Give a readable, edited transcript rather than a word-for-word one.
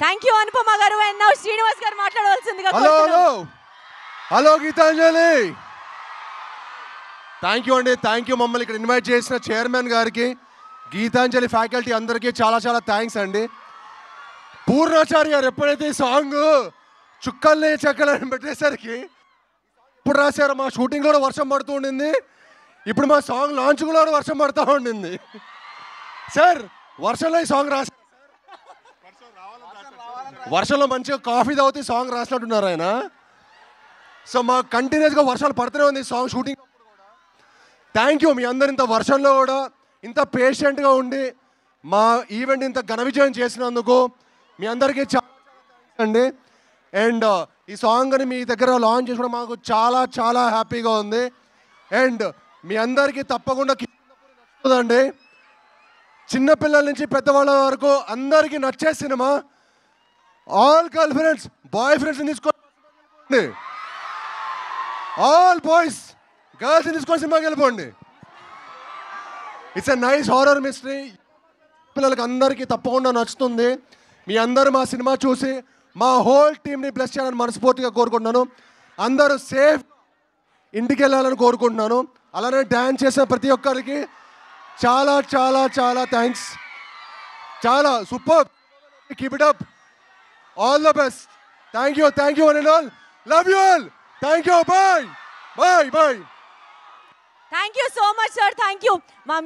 Thank you Anupama గారు. And now Srinivas garu మాట్లాడవలసిందిగా hello hello hello Geetanjali, thank you అండి. థ్యాంక్ యూ మమ్మల్ని ఇక్కడ ఇన్వైట్ చేసిన చైర్మన్ గారికి, గీతాంజలి ఫ్యాకల్టీ అందరికీ చాలా చాలా థ్యాంక్స్ అండి. పూర్ణాచారి గారు ఎప్పుడైతే ఈ సాంగ్ చుక్కల్ని చెక్కలని పెట్టేసరికి ఇప్పుడు రాశారు, మా షూటింగ్ కూడా వర్షం పడుతూ ఉండింది, ఇప్పుడు మా సాంగ్ లాంచ్ కూడా వర్షం పడుతూ ఉండింది. సార్ వర్షంలో ఈ సాంగ్ రాశారు, వర్షంలో మంచిగా కాఫీ తాగుతూ సాంగ్ రాసినట్టున్నారు ఆయన. సో మాకు కంటిన్యూస్గా వర్షాలు పడుతూనే ఉంది సాంగ్ షూటింగ్. థ్యాంక్ యూ మీ అందరు ఇంత వర్షంలో కూడా ఇంత పేషెంట్గా ఉండి మా ఈవెంట్ ఇంత ఘన విజయం చేసినందుకు మీ అందరికీ చాలా అండి. అండ్ ఈ సాంగ్ని మీ దగ్గర లాంచ్ చేసుకోవడం మాకు చాలా చాలా హ్యాపీగా ఉంది. అండ్ మీ అందరికీ తప్పకుండా నచ్చుతుందండి. చిన్నపిల్లల నుంచి పెద్దవాళ్ళ వరకు అందరికీ నచ్చే సినిమా. ఆల్ గర్ల్ ఫ్రెండ్స్ బాయ్ ఫ్రెండ్స్ని తీసుకోండి, ఆల్ బాయ్స్ గర్ల్స్ని తీసుకొని సినిమాకి వెళ్ళిపోండి. It's a nice horror mystery. పిల్లలకి అందరికీ తప్పకుండా నచ్చుతుంది. మీ అందరూ మా సినిమా చూసి మా హోల్ టీమ్ని బ్లెస్ చేయాలని మనస్ఫూర్తిగా కోరుకుంటున్నాను. అందరూ సేఫ్ ఇంటికి వెళ్ళాలని కోరుకుంటున్నాను. అలానే డ్యాన్స్ చేసిన ప్రతి ఒక్కరికి చాలా చాలా చాలా థ్యాంక్స్. చాలా super, keep it up, all the best. Thank you one and all, love you all, thank you, bye bye bye. Thank you so much sir. Thank you. మా